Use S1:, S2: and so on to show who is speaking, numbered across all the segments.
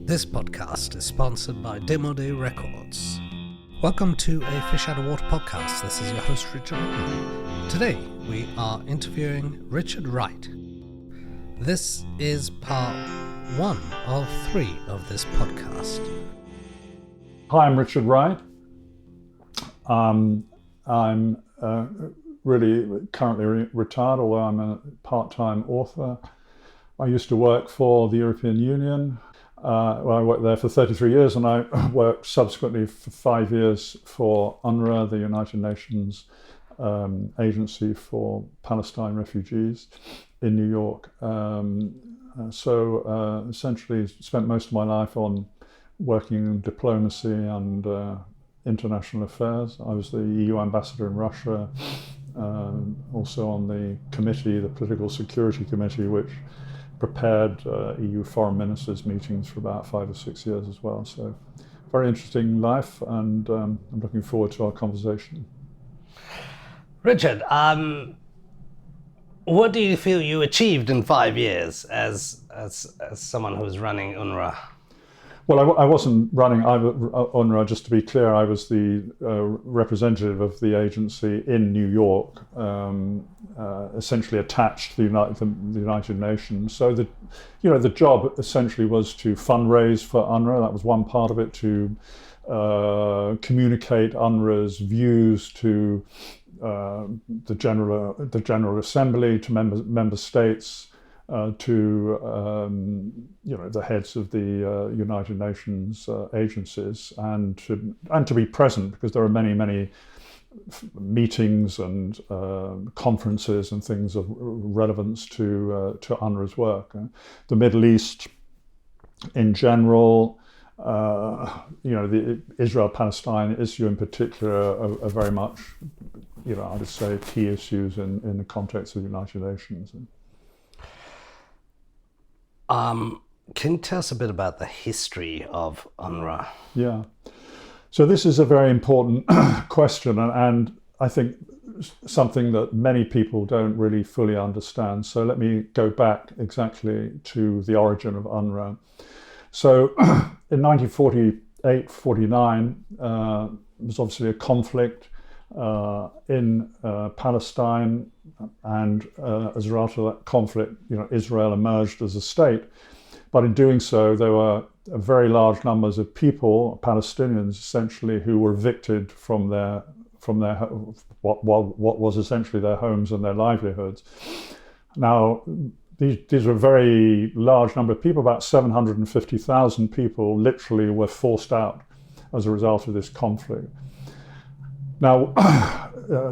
S1: This podcast is sponsored by Demode Records. Welcome to a Fish Out of Water podcast. This is your host, Richard Wright. Today, we are interviewing Richard Wright. This is part 1 of 3 of this podcast.
S2: Hi, I'm Richard Wright. I'm really currently retired, although I'm a part-time author. I used to work for the European Union. I worked there for 33 years, and I worked subsequently for 5 years for UNRWA, the United Nations Agency for Palestine Refugees in New York. Essentially spent most of my life on working in diplomacy and international affairs. I was the EU ambassador in Russia, also on the committee, the Political Security Committee, which prepared EU foreign ministers meetings for about 5 or 6 years as well. So very interesting life, and I'm looking forward to our conversation.
S1: Richard, what do you feel you achieved in 5 years as someone who's running UNRWA?
S2: Well, I wasn't running UNRWA, just to be clear. I was the representative of the agency in New York, essentially attached to the United Nations. So the job essentially was to fundraise for UNRWA. That was one part of it, to communicate UNRWA's views to the General Assembly, to member states, to the heads of the United Nations agencies, and to be present, because there are many meetings and conferences and things of relevance to UNRWA's work. The Middle East in general, the Israel-Palestine issue in particular are very much, I would say, key issues in the context of the United Nations.
S1: Can you tell us a bit about the history of UNRWA?
S2: Yeah. So this is a very important question, and I think something that many people don't really fully understand. So let me go back exactly to the origin of UNRWA. So in 1948-49, there was obviously a conflict in Palestine, and as a result of that conflict, Israel emerged as a state. But in doing so, there were very large numbers of people, Palestinians essentially, who were evicted from their what was essentially their homes and their livelihoods. Now, these were a very large number of people. About 750,000 people literally were forced out as a result of this conflict. Now,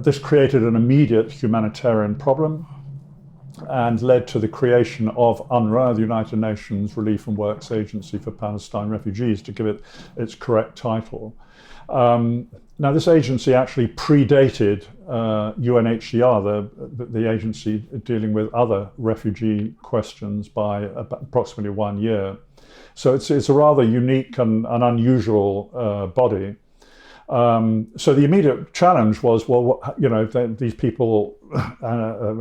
S2: this created an immediate humanitarian problem and led to the creation of UNRWA, the United Nations Relief and Works Agency for Palestine Refugees, to give it its correct title. Now, this agency actually predated UNHCR, the agency dealing with other refugee questions, by approximately 1 year. So it's a rather unique and unusual body. So the immediate challenge was, these people,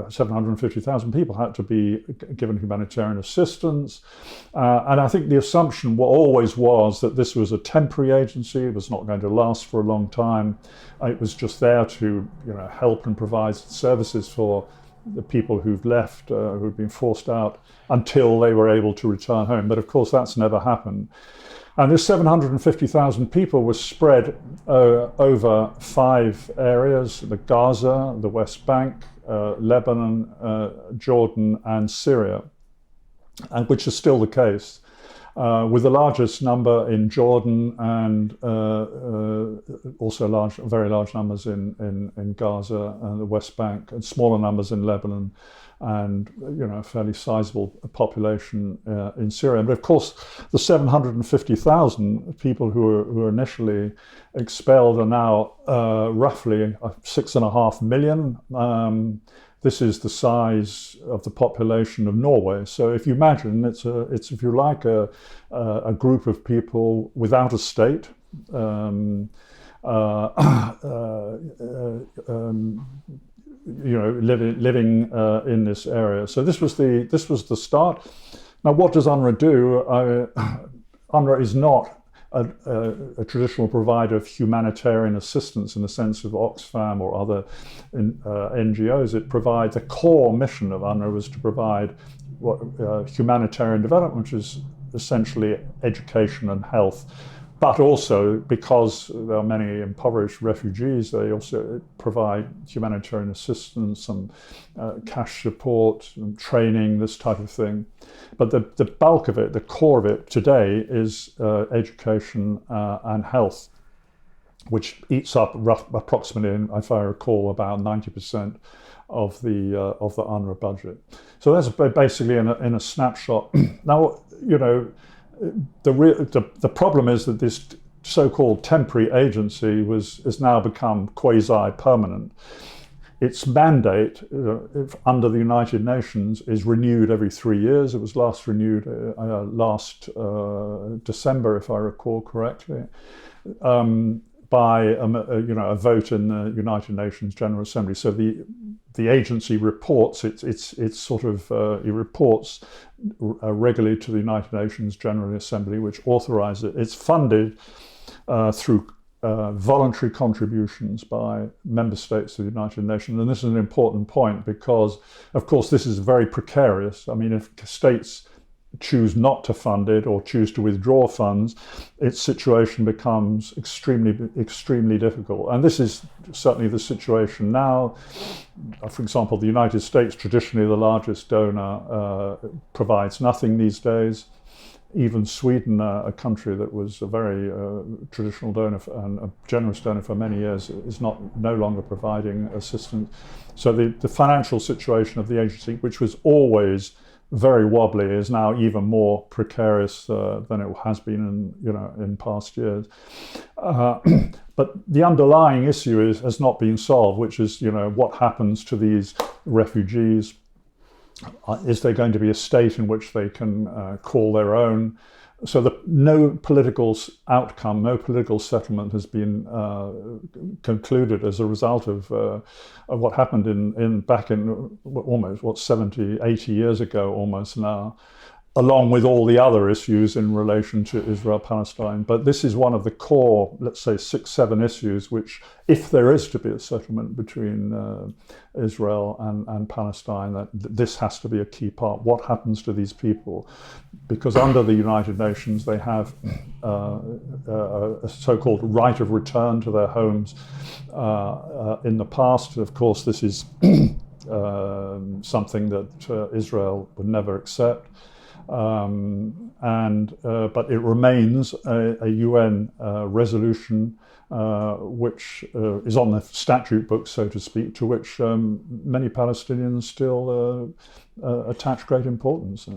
S2: 750,000 people, had to be given humanitarian assistance. And I think the assumption always was that this was a temporary agency. It was not going to last for a long time. It was just there to, help and provide services for the people who've left, who've been forced out, until they were able to return home. But of course, that's never happened. And this 750,000 people was spread over 5 areas: the Gaza, the West Bank, Lebanon, Jordan, and Syria, and which is still the case, with the largest number in Jordan, and also very large numbers in Gaza and the West Bank, and smaller numbers in Lebanon, and a fairly sizable population in Syria. But of course, the 750,000 people who were initially expelled are now roughly 6.5 million. This is the size of the population of Norway. So if you imagine, it's if you like, a group of people without a state. Living in this area. So this was the start. Now, what does UNRWA do? UNRWA is not a traditional provider of humanitarian assistance in the sense of Oxfam or other NGOs. It provides, the core mission of UNRWA was to provide humanitarian development, which is essentially education and health. But also, because there are many impoverished refugees, they also provide humanitarian assistance and cash support and training, this type of thing. But the bulk of it, the core of it today is education and health, which eats up approximately, if I recall, about 90% of the UNRWA budget. So that's basically in a snapshot. Now, you know, the problem is that this so-called temporary agency has now become quasi-permanent. Its mandate under the United Nations is renewed every 3 years. It was last renewed last December, if I recall correctly, by a vote in the United Nations General Assembly. So the agency reports it reports regularly to the United Nations General Assembly, which authorizes it. It's funded through voluntary contributions by member states of the United Nations. And this is an important point because, of course, this is very precarious. I mean, if states choose not to fund it or choose to withdraw funds, its situation becomes extremely difficult. And this is certainly the situation now. For example, the United States, traditionally the largest donor, provides nothing these days. Even Sweden, a country that was a very traditional donor and a generous donor for many years, is no longer providing assistance. So the financial situation of the agency, which was always very wobbly, is now even more precarious than it has been in past years. But the underlying issue has not been solved, which is what happens to these refugees. Is there going to be a state in which they can call their own? So no political outcome, no political settlement has been concluded as a result of what happened back in almost 70, 80 years ago almost now, along with all the other issues in relation to Israel-Palestine. But this is one of the core, let's say 6, 7 issues which, if there is to be a settlement between Israel and Palestine, that this has to be a key part. What happens to these people? Because under the United Nations, they have a so-called right of return to their homes. In the past, of course, this is something that Israel would never accept. But it remains a UN resolution which is on the statute book, so to speak, to which many Palestinians still attach great importance.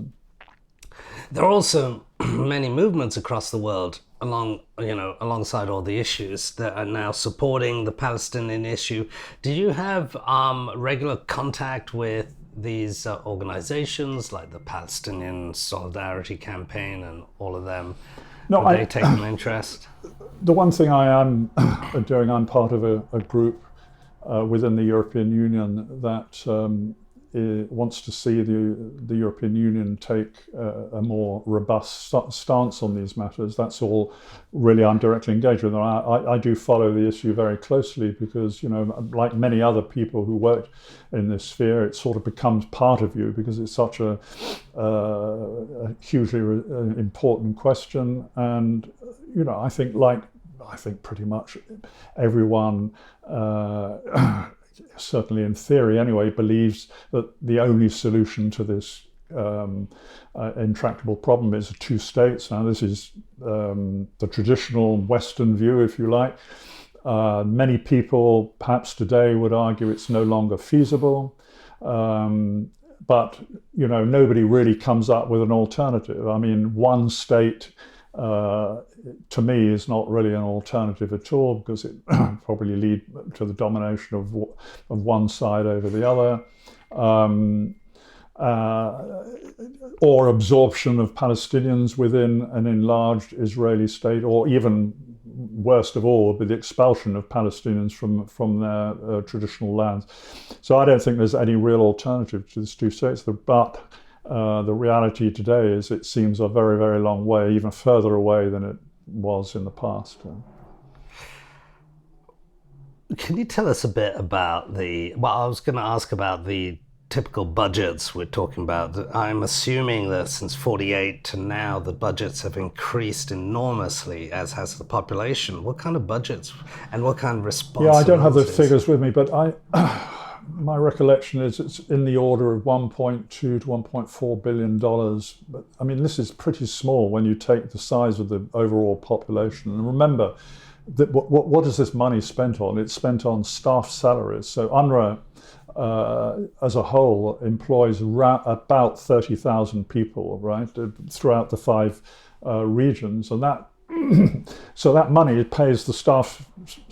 S1: There are also many movements across the world alongside all the issues that are now supporting the Palestinian issue. Did you have regular contact with these organizations like the Palestinian Solidarity Campaign and all of them?
S2: No,
S1: they take an interest?
S2: The one thing I am doing, I'm part of a group within the European Union that wants to see the European Union take a more robust stance on these matters. That's all really I'm directly engaged with. And I do follow the issue very closely because, like many other people who work in this sphere, it sort of becomes part of you because it's such a hugely important question. And, I think pretty much everyone certainly in theory anyway, believes that the only solution to this intractable problem is 2 states. Now, this is the traditional Western view, if you like. Many people, perhaps today, would argue it's no longer feasible. But, nobody really comes up with an alternative. I mean, 1 state to me is not really an alternative at all because it probably lead to the domination of one side over the other, or absorption of Palestinians within an enlarged Israeli state, or even worst of all would be the expulsion of Palestinians from their traditional lands. So I don't think there's any real alternative to these 2 states. But The reality today is it seems a very, very long way, even further away than it was in the past.
S1: Can you tell us a bit about I was going to ask about the typical budgets we're talking about. I'm assuming that since 48 to now, the budgets have increased enormously, as has the population. What kind of budgets and what kind of responsibilities?
S2: Yeah, I don't have the figures with me, but my recollection is it's in the order of $1.2 to $1.4 billion. But I mean, this is pretty small when you take the size of the overall population. And remember, that what is this money spent on? It's spent on staff salaries. So UNRWA, as a whole, employs about 30,000 people, right, throughout the 5 regions, and that so that money pays the staff,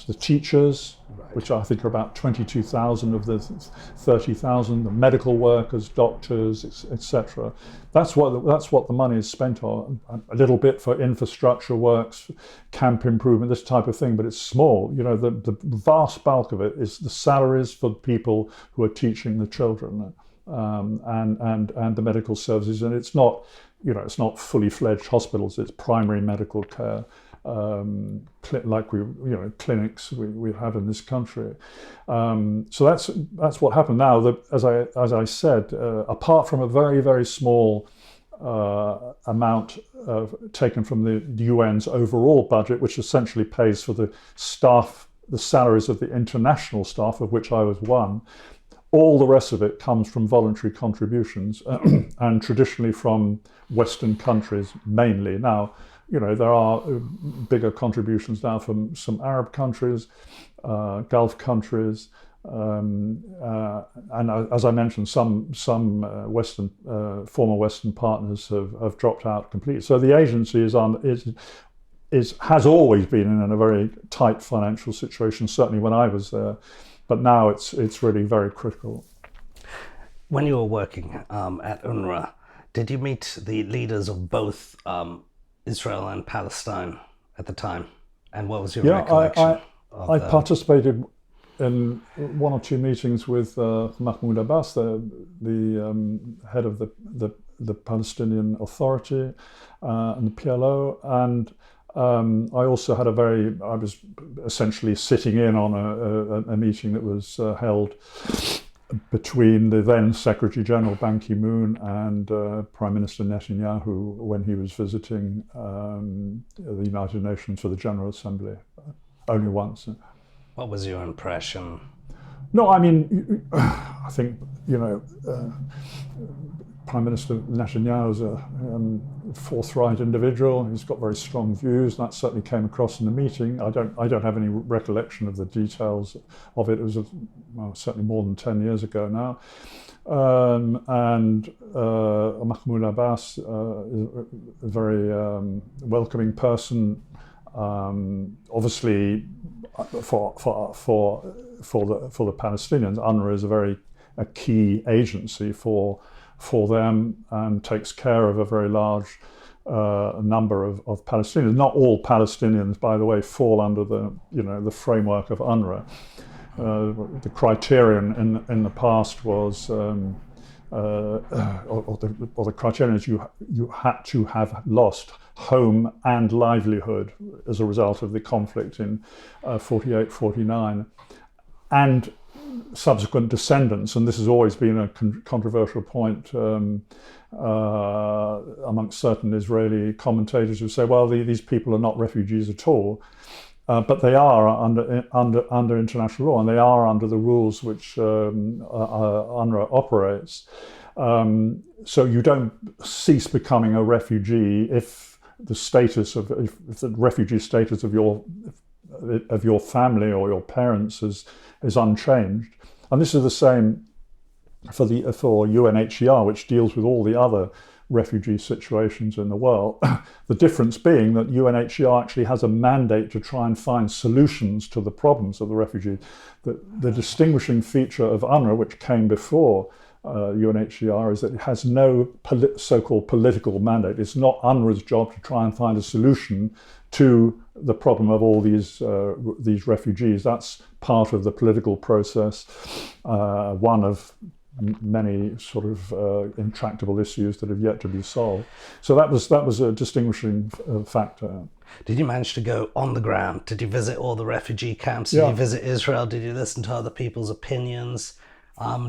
S2: the teachers, right, which I think are about 22,000 of the 30,000, the medical workers, doctors, etc. That's what the money is spent on. A little bit for infrastructure works, camp improvement, this type of thing, but it's small. You know, the vast bulk of it is the salaries for the people who are teaching the children, and the medical services. And it's not, you know, it's not fully fledged hospitals. It's primary medical care, like clinics we have in this country. So that's what happened. Now, as I said, apart from a very, very small amount taken from the UN's overall budget, which essentially pays for the staff, the salaries of the international staff, of which I was one, all the rest of it comes from voluntary contributions, and traditionally from Western countries mainly. Now, you know, there are bigger contributions now from some Arab countries, Gulf countries, and as I mentioned, some Western former Western partners have dropped out completely. So the agency has always been in a very tight financial situation. Certainly when I was there. But now it's really very critical.
S1: When you were working at UNRWA, did you meet the leaders of both Israel and Palestine at the time? And what was your recollection?
S2: I participated in 1 or 2 meetings with Mahmoud Abbas, the head of the Palestinian Authority and the PLO, and I also had I was essentially sitting in on a meeting that was held between the then Secretary General Ban Ki-moon and Prime Minister Netanyahu when he was visiting the United Nations for the General Assembly, only once.
S1: What was your impression?
S2: No, I mean, I think, you know, Prime Minister Netanyahu is a forthright individual. He's got very strong views. That certainly came across in the meeting. I don't have any recollection of the details of it. It was certainly more than 10 years ago now. And Mahmoud Abbas is a very welcoming person. Obviously, for the Palestinians, UNRWA is a key agency for them, and takes care of a very large number of Palestinians. Not all Palestinians, by the way, fall under the framework of UNRWA. The criterion in the past was, or the criterion is you had to have lost home and livelihood as a result of the conflict in 48, 49, and subsequent descendants, and this has always been a controversial point amongst certain Israeli commentators who say, well, these people are not refugees at all, but they are under international law, and they are under the rules which UNRWA operates. So you don't cease becoming a refugee if the refugee status of your family or your parents is unchanged. And this is the same for UNHCR, which deals with all the other refugee situations in the world. The difference being that UNHCR actually has a mandate to try and find solutions to the problems of the refugees. The distinguishing feature of UNRWA, which came before UNHCR, is that it has no so-called political mandate. It's not UNRWA's job to try and find a solution to the problem of all these refugees. That's part of the political process, one of many sort of intractable issues that have yet to be solved. So that was a distinguishing factor.
S1: Did you manage to go on the ground? Did you visit all the refugee camps? Did you visit Israel? Did you listen to other people's opinions?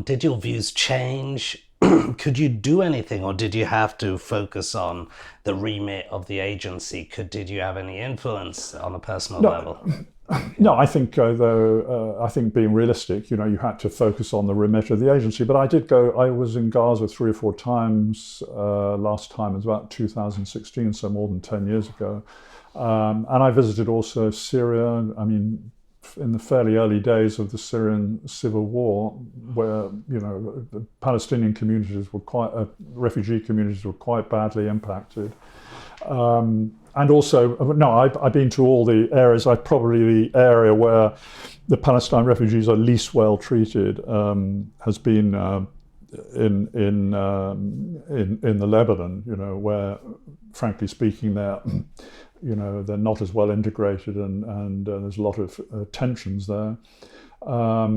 S1: Did your views change? Could you do anything, or did you have to focus on the remit of the agency? Did you have any influence on a personal level?
S2: No, I think I think being realistic, you had to focus on the remit of the agency. But I did go. I was in Gaza 3 or 4 times. Last time was about 2016, so more than 10 years ago. And I visited also Syria. I mean, in the fairly early days of the Syrian civil war, where the Palestinian communities were refugee communities were quite badly impacted. And also, I've been to all the areas. Probably the area where the Palestine refugees are least well treated has been in the Lebanon. Where, frankly speaking, they're not as well integrated, and there's a lot of tensions there. I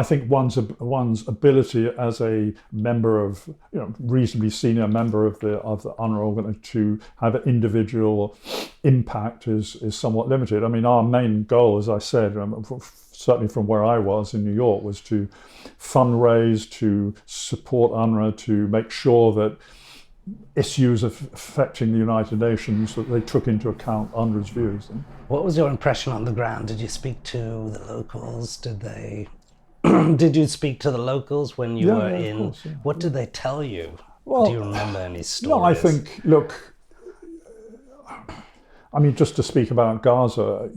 S2: think one's ability as a member of, reasonably senior member of the UNRWA to have an individual impact is somewhat limited. I mean, our main goal, as I said, certainly from where I was in New York, was to fundraise, to support UNRWA, to make sure that issues affecting the United Nations, that they took into account UNRWA's views.
S1: What was your impression on the ground? Did you speak to the locals? Did you speak to the locals when you were in? Course, yeah. What did they tell you? Well, do you remember any stories?
S2: No, I think, look, I mean, just to speak about Gaza,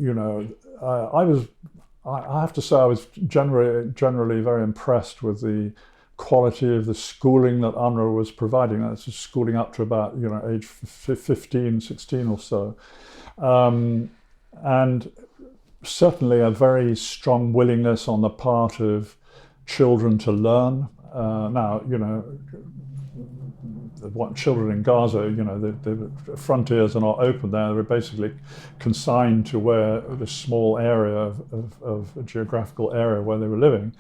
S2: I have to say I was generally very impressed with the quality of the schooling that UNRWA was providing. That's just schooling up to about age 15, 16 or so, and certainly a very strong willingness on the part of children to learn. Now, children in Gaza, the frontiers are not open there. They're basically consigned to where this small area of a geographical area where they were living.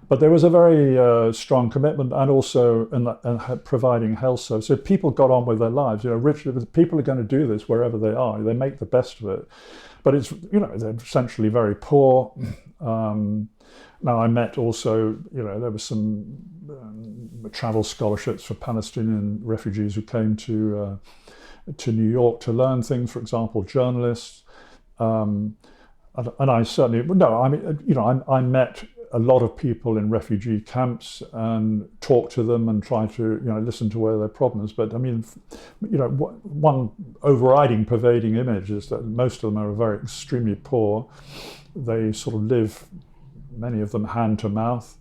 S2: But there was a very strong commitment, and also in providing health service. So people got on with their lives. People are going to do this wherever they are. They make the best of it. But it's, they're essentially very poor. Now I met also, there was some travel scholarships for Palestinian refugees who came to New York to learn things. For example, journalists. And I certainly I met a lot of people in refugee camps and talk to them and try to listen to where their problems. But I mean, one overriding, pervading image is that most of them are very extremely poor. They sort of live, many of them, hand to mouth,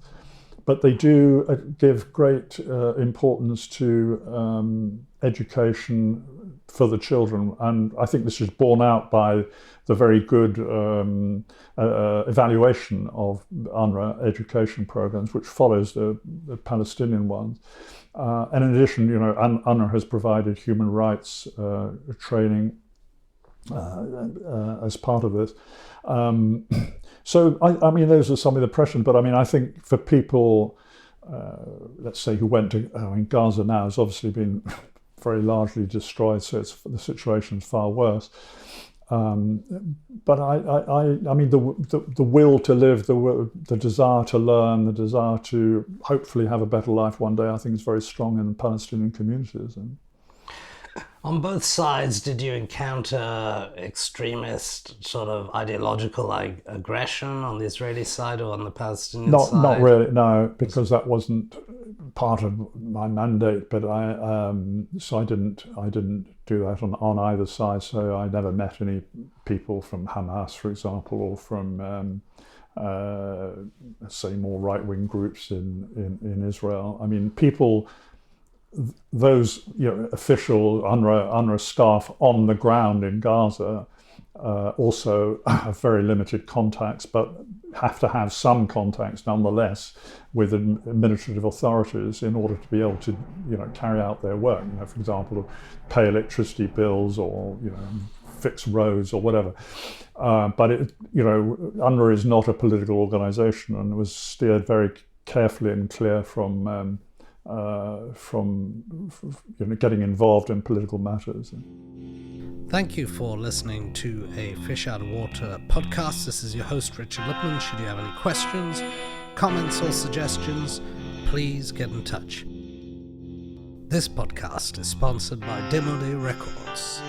S2: but they do give great importance to education for the children, and I think this is borne out by the very good evaluation of UNRWA education programs, which follows the Palestinian ones. And in addition, UNRWA has provided human rights training as part of this. So I mean, those are some of the pressures. But I mean, I think for people, let's say, who went to Gaza now has obviously been very largely destroyed, so the situation's far worse. But I mean, the will to live, the desire to learn, the desire to hopefully have a better life one day, I think is very strong in the Palestinian communities.
S1: On both sides, did you encounter extremist sort of ideological aggression on the Israeli side or on the Palestinian side?
S2: Not really, no, because that wasn't part of my mandate. But I didn't do that on either side. So I never met any people from Hamas, for example, or from say more right-wing groups in Israel. I mean, those official UNRWA staff on the ground in Gaza also have very limited contacts, but have to have some contacts nonetheless with administrative authorities in order to be able to carry out their work. For example, pay electricity bills or fix roads or whatever. But UNRWA is not a political organisation, and was steered very carefully and clear from getting involved in political matters.
S1: Thank you for listening to a Fish Out of Water podcast. This is your host, Richard Lippman. Should you have any questions, comments, or suggestions, please get in touch. This podcast is sponsored by Demode Records.